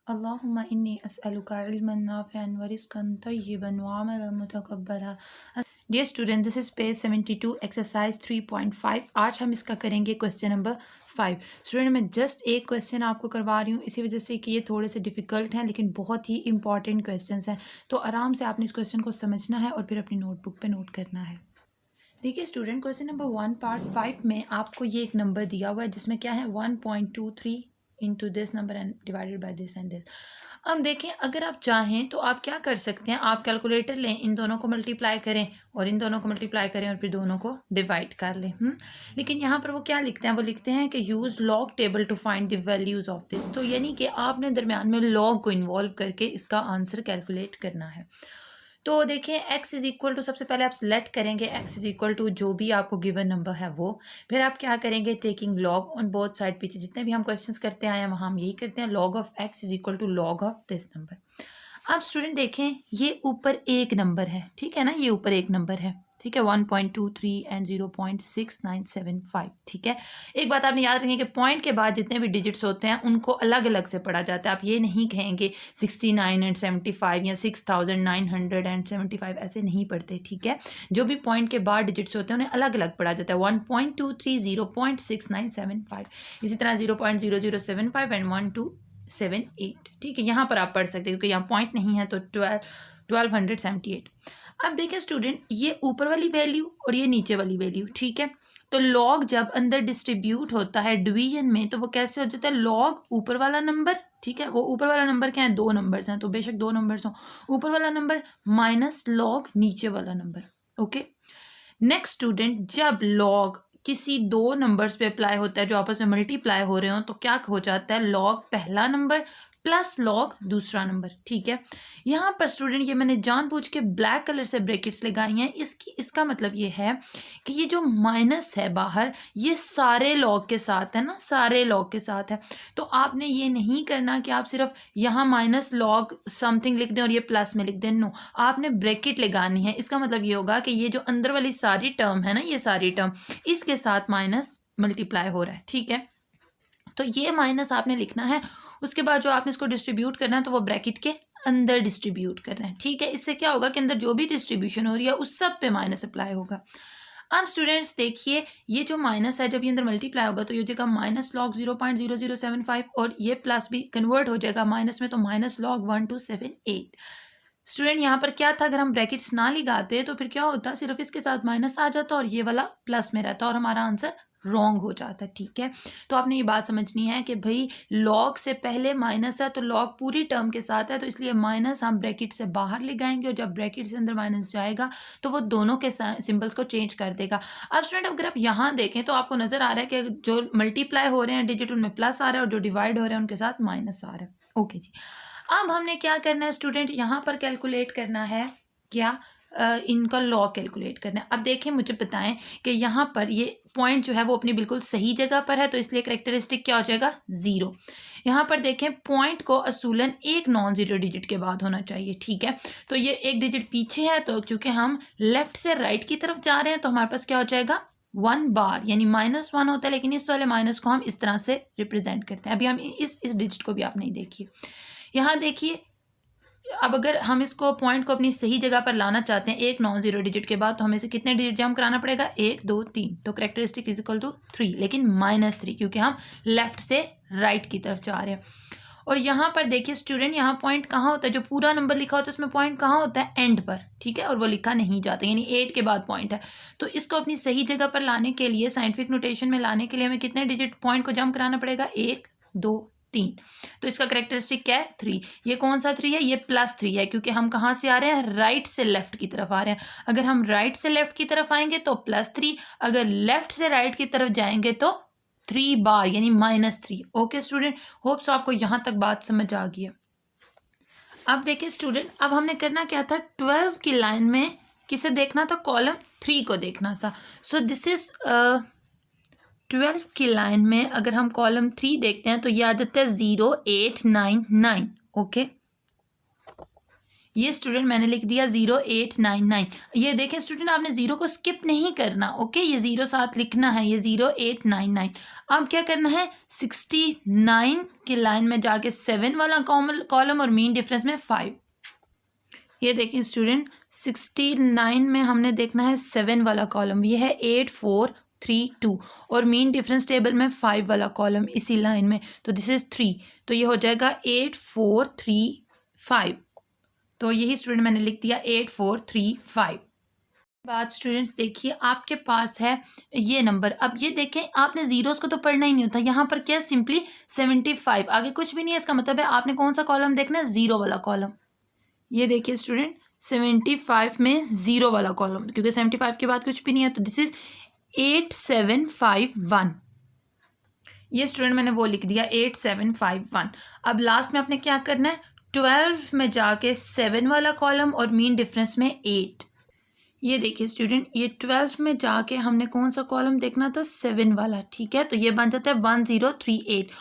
अल्लाहुम्मा इन्नी अस्अलुका इल्मन नाफ़िअन व रिज़्क़न तय्यिबन व अमलन मुतक़ब्बला। Dear student, this is page 72 exercise 3.5। आज हम इसका करेंगे क्वेश्चन नंबर 5। स्टूडेंट, मैं जस्ट एक क्वेश्चन आपको करवा रही हूँ इसी वजह से कि ये थोड़े से डिफ़िकल्ट हैं लेकिन बहुत ही इंपॉर्टेंट क्वेश्चंस हैं, तो आराम से आपने इस क्वेश्चन को समझना है और फिर अपनी नोटबुक पे नोट करना है। देखिए स्टूडेंट, क्वेश्चन नंबर 1 पार्ट 5 में आपको ये एक नंबर दिया हुआ है जिसमें क्या है 1.23 into this number and divided by this and this. अब देखें, अगर आप चाहें तो आप क्या कर सकते हैं, आप कैलकुलेटर लें, इन दोनों को मल्टीप्लाई करें और इन दोनों को मल्टीप्लाई करें और फिर दोनों को डिवाइड कर लें। लेकिन यहाँ पर वो क्या लिखते हैं, वो लिखते हैं कि use log table to find the values of this. तो यानी कि आपने दरम्यान में लॉग को इन्वॉल्व करके इसका आंसर कैलकुलेट करना है। तो देखिए x इज़ इक्वल टू, सबसे पहले आप सेलेक्ट करेंगे x इज़ इक्वल टू जो भी आपको गिवन नंबर है वो। फिर आप क्या करेंगे, taking log on both side. पीछे जितने भी हम क्वेश्चंस करते आए हैं वहाँ हम यही करते हैं, log of x is equal to log of this number. अब स्टूडेंट देखें, ये ऊपर एक नंबर है, ठीक है ना, ये ऊपर एक नंबर है, ठीक है, 1.23 एंड 0.6975, ठीक है। एक बात आपने याद रखें कि पॉइंट के बाद जितने भी डिजिट्स होते हैं उनको अलग अलग से पढ़ा जाता है। आप ये नहीं कहेंगे 69 एंड 75 या 6975 ऐसे नहीं पढ़ते, ठीक है। जो भी पॉइंट के बाद डिजिट्स होते हैं उन्हें अलग अलग पढ़ा जाता है, 1.23, 0.6975, इसी तरह 0.0075 एंड 1278, ठीक है। यहाँ पर आप पढ़ सकते हैं क्योंकि यहाँ पॉइंट नहीं है तो 1278। अब देखें स्टूडेंट, ये ऊपर वाली वैल्यू और ये नीचे वाली वैल्यू, ठीक है। तो लॉग जब अंदर डिस्ट्रीब्यूट होता है डिवीजन में तो वो कैसे हो जाता है, लॉग ऊपर वाला नंबर, ठीक है, वो ऊपर वाला नंबर क्या है, दो नंबर्स हैं तो बेशक दो नंबर्स हों, ऊपर वाला नंबर माइनस लॉग नीचे वाला नंबर। ओके, नेक्स्ट स्टूडेंट, जब लॉग किसी दो नंबर्स पे अप्लाई होता है जो आपस में मल्टीप्लाई हो रहे हो तो क्या हो जाता है, लॉग पहला नंबर प्लस लॉग दूसरा नंबर, ठीक है। यहाँ पर स्टूडेंट ये मैंने जानबूझ के ब्लैक कलर से ब्रैकेट्स लगाई हैं, इसका मतलब ये है कि ये जो माइनस है बाहर ये सारे लॉग के साथ है ना, सारे लॉग के साथ है। तो आपने ये नहीं करना कि आप सिर्फ यहाँ माइनस लॉग समथिंग लिख दें और ये प्लस में लिख दें, नो, आपने ब्रैकेट लगानी है। इसका मतलब ये होगा कि ये जो अंदर वाली सारी टर्म है ना, ये सारी टर्म इसके साथ माइनस मल्टीप्लाई हो रहा है, ठीक है। तो ये माइनस आपने लिखना है, उसके बाद जो आपने इसको डिस्ट्रीब्यूट करना है तो वो ब्रैकेट के अंदर डिस्ट्रीब्यूट करना है, ठीक है। इससे क्या होगा कि अंदर जो भी डिस्ट्रीब्यूशन हो रही है उस सब पे माइनस अप्लाई होगा। अब स्टूडेंट्स देखिए, ये जो माइनस है जब ये अंदर मल्टीप्लाई होगा तो ये हो जाएगा माइनस लॉग 0.0075 और ये प्लस भी कन्वर्ट हो जाएगा माइनस में तो माइनस लॉग 1278। स्टूडेंट यहाँ पर क्या था, अगर हम ब्रैकेट्स ना लगाते तो फिर क्या होता, सिर्फ इसके साथ माइनस आ जाता और ये वाला प्लस में रहता और हमारा आंसर रॉन्ग हो जाता, ठीक है। तो आपने ये बात समझनी है कि भाई लॉग से पहले माइनस है तो लॉग पूरी टर्म के साथ है तो इसलिए माइनस हम ब्रैकेट से बाहर ले आएंगे और जब ब्रैकेट से अंदर माइनस जाएगा तो वो दोनों के सिंबल्स को चेंज कर देगा। अब स्टूडेंट अगर आप यहाँ देखें तो आपको नजर आ रहा है कि जो मल्टीप्लाई हो रहे हैं डिजिट उनमें प्लस आ रहा है और जो डिवाइड हो रहे हैं उनके साथ माइनस आ रहा है। ओके जी, अब हमने क्या करना है स्टूडेंट, यहाँ पर कैलकुलेट करना है क्या, इनका लॉग कैलकुलेट करना है। अब देखें, मुझे बताएं कि यहाँ पर ये पॉइंट जो है वो अपनी बिल्कुल सही जगह पर है तो इसलिए करेक्टरिस्टिक क्या हो जाएगा, ज़ीरो। यहाँ पर देखें, पॉइंट को असूलन एक नॉन ज़ीरो डिजिट के बाद होना चाहिए, ठीक है। तो ये एक डिजिट पीछे है तो चूंकि हम लेफ्ट से राइट की तरफ जा रहे हैं तो हमारे पास क्या हो जाएगा, 1 बार, यानी -1 होता है, लेकिन इस वाले माइनस को हम इस तरह से रिप्रेजेंट करते हैं। अभी हम इस डिजिट को भी आप नहीं देखिए, यहाँ देखिए। अब अगर हम इसको पॉइंट को अपनी सही जगह पर लाना चाहते हैं एक नॉन जीरो डिजिट के बाद तो हमें से कितने डिजिट जम्प कराना पड़ेगा, 1 2 3, तो करेक्टरिस्टिक इज इक्वल टू 3, लेकिन -3 क्योंकि हम लेफ्ट से राइट की तरफ जा रहे हैं। और यहाँ पर देखिए स्टूडेंट, यहाँ पॉइंट कहाँ होता है, जो पूरा नंबर लिखा होता है उसमें पॉइंट कहाँ होता है, एंड पर, ठीक है, और वो लिखा नहीं जाता, यानी 8 के बाद पॉइंट है। तो इसको अपनी सही जगह पर लाने के लिए, साइंटिफिक नोटेशन में लाने के लिए हमें कितने डिजिट पॉइंट को जम्प कराना पड़ेगा, 1 2 3। तो इसका करेक्टरिस्टिक क्या है, 3। ये कौन सा 3 है, ये +3 है क्योंकि हम कहाँ से आ रहे हैं, राइट से लेफ्ट की तरफ आ रहे हैं। अगर हम राइट से लेफ्ट की तरफ आएंगे तो +3, अगर लेफ्ट से राइट की तरफ जाएंगे तो 3 बार यानी -3। ओके स्टूडेंट, होप सो आपको यहाँ तक बात समझ आ गई है। अब देखिए स्टूडेंट, अब हमने करना क्या था, 12 की लाइन में किसे देखना था, कॉलम 3 को देखना था। सो दिस इज 12 की लाइन में अगर हम कॉलम 3 देखते हैं तो ये आ जाता है 0 8 9 9। ओके, ये स्टूडेंट मैंने लिख दिया 0899। ये देखें स्टूडेंट, आपने 0 को स्किप नहीं करना, ओके, ये 0 साथ लिखना है, ये 0899। अब क्या करना है, 69 की लाइन में जाके 7 वाला कॉलम और मीन डिफरेंस में 5। ये देखें स्टूडेंट, 69 में हमने देखना है 7 वाला कॉलम, ये है 8432, और मीन डिफरेंस टेबल में 5 वाला कॉलम इसी लाइन में, तो दिस इज 3, तो ये हो जाएगा 8435। तो यही स्टूडेंट मैंने लिख दिया 8435। बात स्टूडेंट्स देखिए, आपके पास है ये नंबर। अब ये देखें, आपने जीरोस को तो पढ़ना ही नहीं होता, यहाँ पर क्या सिंपली 75, आगे कुछ भी नहीं है। इसका मतलब है आपने कौन सा कॉलम देखना है, 0 वाला कॉलम। ये देखिए स्टूडेंट, 75 में 0 वाला कॉलम, क्योंकि 75 के बाद कुछ भी नहीं है, तो दिस इज 8751। ये स्टूडेंट मैंने वो लिख दिया 8751। अब लास्ट में आपने क्या करना है, 12 में जाके 7 वाला कॉलम और मीन डिफरेंस में 8। ये देखिए स्टूडेंट, ये 12 में जाके हमने कौन सा कॉलम देखना था, 7 वाला, ठीक है, तो ये बन जाता है 1038।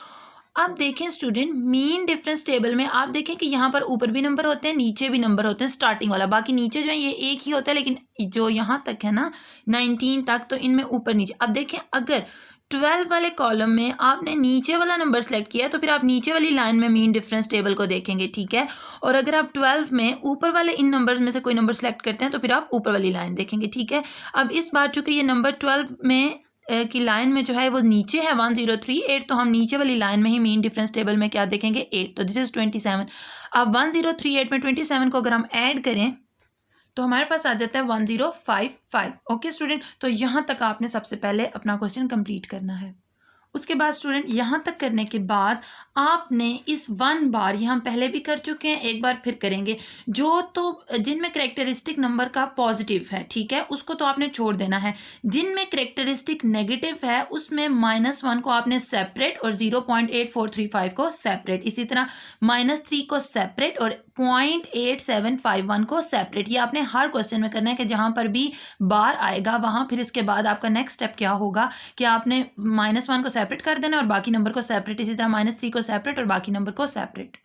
अब देखें स्टूडेंट, मीन डिफरेंस टेबल में आप देखें कि यहाँ पर ऊपर भी नंबर होते हैं, नीचे भी नंबर होते हैं, स्टार्टिंग वाला, बाकी नीचे जो है ये एक ही होता है, लेकिन जो यहाँ तक है ना 19 तक, तो इनमें ऊपर नीचे। अब देखें, अगर 12 वाले कॉलम में आपने नीचे वाला नंबर सेलेक्ट किया है तो फिर आप नीचे वाली लाइन में मीन डिफरेंस टेबल को देखेंगे, ठीक है, और अगर आप 12 में ऊपर वाले इन नंबर्स में से कोई नंबर सेलेक्ट करते हैं तो फिर आप ऊपर वाली लाइन देखेंगे, ठीक है। अब इस बार चूंकि ये नंबर 12 में की लाइन में जो है वो नीचे है 1038, तो हम नीचे वाली लाइन में ही मीन डिफरेंस टेबल में क्या देखेंगे, 8, तो दिस इज 27। अब 1038 में 27 को अगर हम ऐड करें तो हमारे पास आ जाता है 1055। ओके स्टूडेंट, तो यहाँ तक आपने सबसे पहले अपना क्वेश्चन कंप्लीट करना है। उसके बाद स्टूडेंट, यहाँ तक करने के बाद आपने इस 1 बार, ये हम पहले भी कर चुके हैं, एक बार फिर करेंगे, जो तो जिनमें करेक्टरिस्टिक नंबर का पॉजिटिव है, ठीक है, उसको तो आपने छोड़ देना है। जिनमें करेक्टरिस्टिक नेगेटिव है उसमें -1 को आपने सेपरेट और 0.8435 को सेपरेट, इसी तरह -3 को सेपरेट और 0.8751 को सेपरेट। ये आपने हर क्वेश्चन में करना है कि जहाँ पर भी बार आएगा वहाँ फिर इसके बाद आपका नेक्स्ट स्टेप क्या होगा कि आपने -1 को सेपरेट कर देना और बाकी नंबर को सेपरेट, इसी तरह -3 को सेपरेट और बाकी नंबर को सेपरेट।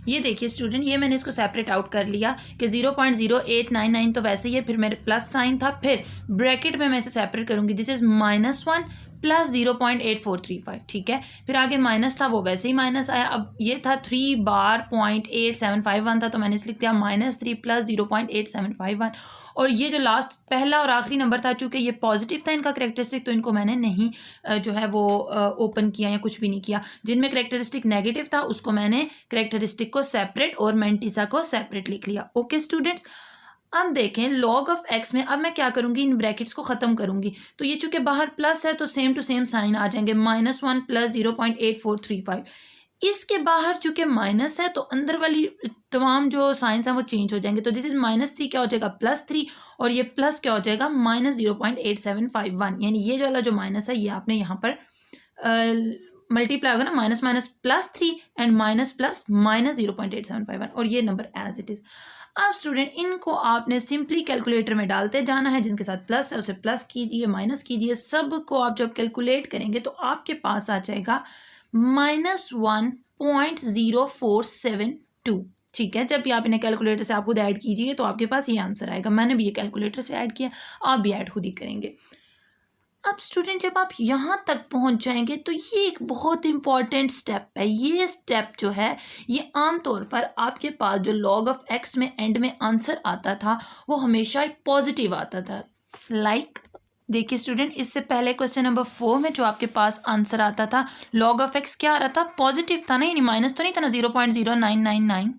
ये देखिए स्टूडेंट, ये मैंने इसको सेपरेट आउट कर लिया कि 0.0899 तो वैसे ही है, फिर मेरे प्लस साइन था, फिर ब्रैकेट में मैं इसे सेपरेट करूंगी, दिस इज -1 प्लस 0.8435, ठीक है, फिर आगे माइनस था वो वैसे ही माइनस आया। अब ये था 3 बार 0.8751 था, तो मैंने इस लिख दिया -3 प्लस 0.8751, और ये जो लास्ट पहला और आखिरी नंबर था, चूंकि ये पॉजिटिव था इनका करेक्टरिस्टिक, तो इनको मैंने नहीं जो है वो ओपन किया या कुछ भी नहीं किया। जिनमें करेक्टरिस्टिक नेगेटिव था उसको मैंने करेक्टरिस्टिक को सेपरेट और मेंटिसा को सेपरेट लिख लिया। ओके स्टूडेंट्स, अब देखें लॉग ऑफ एक्स में, अब मैं क्या करूंगी, इन ब्रैकेट्स को ख़त्म करूंगी, तो ये चूंकि बाहर प्लस है तो सेम टू सेम साइन आ जाएंगे, -1 प्लस 0.8435। इसके बाहर चूंकि माइनस है तो अंदर वाली तमाम जो साइंस हैं वो चेंज हो जाएंगे, तो दिस इज -3 क्या हो जाएगा +3, और ये प्लस क्या हो जाएगा -0.8751, यानी ये वाला जो माइनस है ये आपने यहाँ पर मल्टीप्लाई होगा ना, minus minus +3 and minus plus -0.8751, और ये नंबर एज इट इज़। अब स्टूडेंट, इनको आपने सिंपली कैलकुलेटर में डालते जाना है, जिनके साथ प्लस है उसे प्लस कीजिए, माइनस कीजिए, सब को आप जब कैलकुलेट करेंगे तो आपके पास आ जाएगा -1.0472, ठीक है। जब भी आप इन्हें कैलकुलेटर से आप खुद ऐड कीजिए तो आपके पास ये आंसर आएगा। मैंने भी ये कैलकुलेटर से ऐड किया, आप भी ऐड खुद ही करेंगे। अब स्टूडेंट, जब आप यहाँ तक पहुँच जाएंगे तो ये एक बहुत इंपॉर्टेंट स्टेप है। ये स्टेप जो है ये आमतौर पर आपके पास जो लॉग ऑफ एक्स में एंड में आंसर आता था वो हमेशा एक पॉजिटिव आता था। देखिए स्टूडेंट, इससे पहले क्वेश्चन नंबर 4 में जो आपके पास आंसर आता था लॉग ऑफ एक्स क्या आ रहा था, पॉजिटिव था ना, यानी माइनस तो नहीं था ना 0.0999।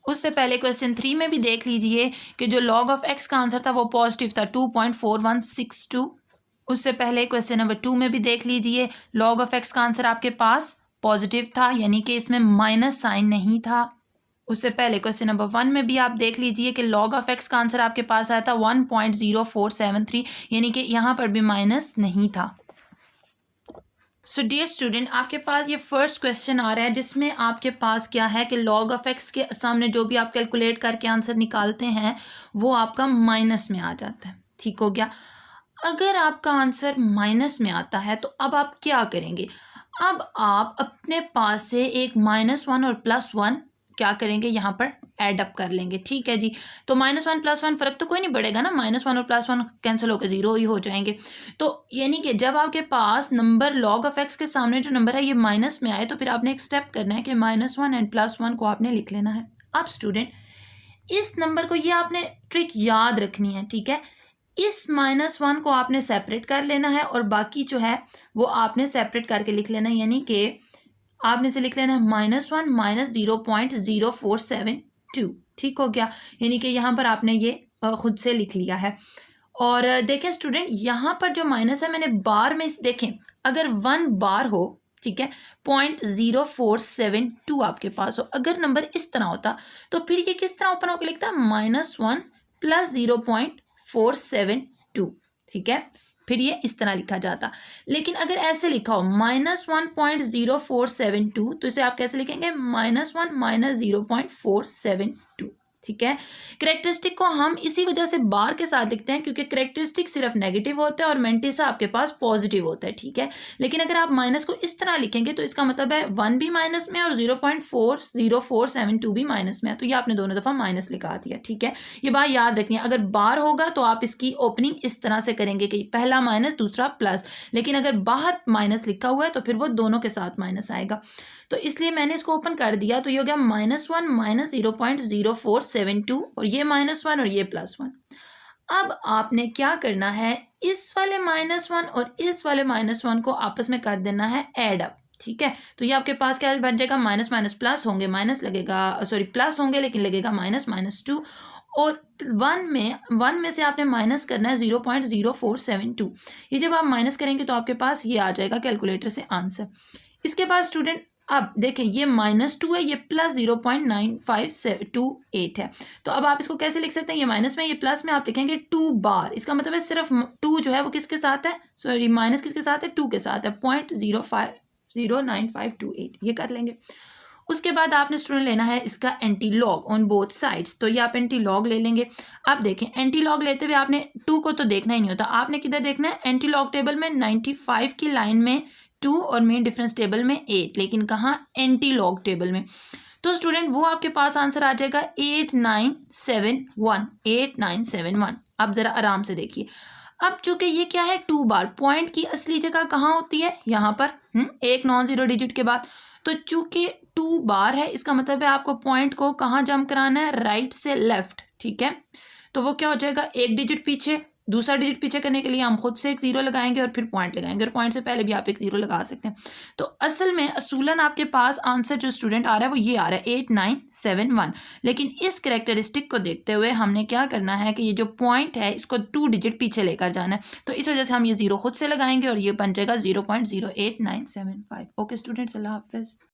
उससे पहले क्वेश्चन 3 में भी देख लीजिए कि जो लॉग ऑफ एक्स का आंसर था वो पॉजिटिव था 2.4162। उससे पहले क्वेश्चन नंबर 2 में भी देख लीजिए लॉग ऑफ एक्स का आंसर आपके पास पॉजिटिव था, यानी कि इसमें माइनस साइन नहीं था। उससे पहले क्वेश्चन नंबर 1 में भी आप देख लीजिए कि लॉग ऑफ एक्स का आंसर आपके पास आया था 1.0473, यानी कि यहाँ पर भी माइनस नहीं था। सो डियर स्टूडेंट, आपके पास ये फर्स्ट क्वेश्चन आ रहा है जिसमें आपके पास क्या है कि लॉग ऑफ एक्स के सामने जो भी आप कैलकुलेट करके आंसर निकालते हैं वो आपका माइनस में आ जाता है, ठीक हो गया। अगर आपका आंसर माइनस में आता है तो अब आप क्या करेंगे, अब आप अपने पास से एक -1 और +1 क्या करेंगे, यहाँ पर ऐड अप कर लेंगे। ठीक है जी, तो -1 +1 फ़र्क तो कोई नहीं पड़ेगा ना, -1 और +1 कैंसिल होकर 0 ही हो जाएंगे। तो यानी कि जब आपके पास नंबर log ऑफ x के सामने जो नंबर है ये माइनस में आए, तो फिर आपने एक स्टेप करना है कि -1 एंड +1 को आपने लिख लेना है। अब स्टूडेंट इस नंबर को, ये आपने ट्रिक याद रखनी है, ठीक है। इस -1 को आपने सेपरेट कर लेना है और बाकी जो है वो आपने सेपरेट करके लिख लेना है, यानी कि आपने से लिख लेना है -1 -0.0472। ठीक हो गया, यानी कि यहाँ पर आपने ये खुद से लिख लिया है। और देखें स्टूडेंट, यहाँ पर जो माइनस है मैंने बार में देखें, अगर 1 बार हो, ठीक है, 0.0472 आपके पास हो, अगर नंबर इस तरह होता तो फिर ये किस तरह ओपन होकर लिखता, -1 + 0.472। ठीक है, फिर ये इस तरह लिखा जाता। लेकिन अगर ऐसे लिखा हो -1.0472, तो इसे आप कैसे लिखेंगे, -1 - 0.472। ठीक है, करेक्टरिस्टिक को हम इसी वजह से बार के साथ लिखते हैं क्योंकि करेक्टरिस्टिक सिर्फ नेगेटिव होता है और मेंटिसा आपके पास पॉजिटिव होता है। ठीक है, लेकिन अगर आप माइनस को इस तरह लिखेंगे तो इसका मतलब है 1 भी माइनस में और 0.40472 भी माइनस में है, तो ये आपने दोनों दफ़ा माइनस लिखा दिया। ठीक है, ये बात याद रखनी है। अगर बार होगा तो आप इसकी ओपनिंग इस तरह से करेंगे कि पहला माइनस दूसरा प्लस, लेकिन अगर बाहर माइनस लिखा हुआ है तो फिर वो दोनों के साथ माइनस आएगा। तो इसलिए मैंने इसको ओपन कर दिया, तो ये हो गया -1 - 0.0472 और ये -1 और ये +1। अब आपने क्या करना है, इस वाले -1 और इस वाले -1 को आपस में कर देना है ऐड अप। ठीक है, तो ये आपके पास क्या बन जाएगा, माइनस माइनस प्लस होंगे, माइनस लगेगा, सॉरी प्लस होंगे लेकिन लगेगा -2 और 1 में से आपने माइनस करना है 0.0472। ये जब आप माइनस करेंगे तो आपके पास ये आ जाएगा कैलकुलेटर से आंसर। इसके बाद स्टूडेंट अब देखें, ये -2 है, ये प्लस 0.9528 है, तो अब आप इसको कैसे लिख सकते हैं, ये माइनस में, ये प्लस में, आप लिखेंगे 2 बार। इसका मतलब है सिर्फ 2 जो है वो किसके साथ है, सॉरी माइनस किसके साथ है, 2 के साथ है, 0.050958 ये कर लेंगे। उसके बाद आपने स्टूडेंट लेना है इसका anti log on both sides, तो ये आप एंटी लॉग ले लेंगे। अब देखें, एंटी लॉग लेते हुए आपने 2 को तो देखना ही नहीं होता, आपने किधर देखना है, एंटी लॉग टेबल में 95 की लाइन में 2 और मेन डिफरेंस टेबल में 8, लेकिन कहाँ, एंटी लॉग टेबल में। तो स्टूडेंट वो आपके पास आंसर आ जाएगा 8971। अब जरा आराम से देखिए, अब चूंकि ये क्या है 2 बार, पॉइंट की असली जगह कहाँ होती है, यहाँ पर एक नॉन जीरो डिजिट के बाद, तो चूंकि 2 बार है इसका मतलब है आपको पॉइंट को कहाँ जंप कराना है, राइट से लेफ्ट। ठीक है, तो वो क्या हो जाएगा, एक डिजिट पीछे, दूसरा डिजिट पीछे करने के लिए हम खुद से एक 0 लगाएंगे और फिर पॉइंट लगाएंगे, और पॉइंट से पहले भी आप एक 0 लगा सकते हैं। तो असल में असूलन आपके पास आंसर जो स्टूडेंट आ रहा है वो ये आ रहा है 8971, लेकिन इस करेक्टरिस्टिक को देखते हुए हमने क्या करना है कि ये जो पॉइंट है इसको 2 डिजिट पीछे लेकर जाना है, तो इस वजह से हम ये 0 खुद से लगाएंगे और ये बन जाएगा 0.08975। ओके स्टूडेंट्स, अल्लाह हाफिज़।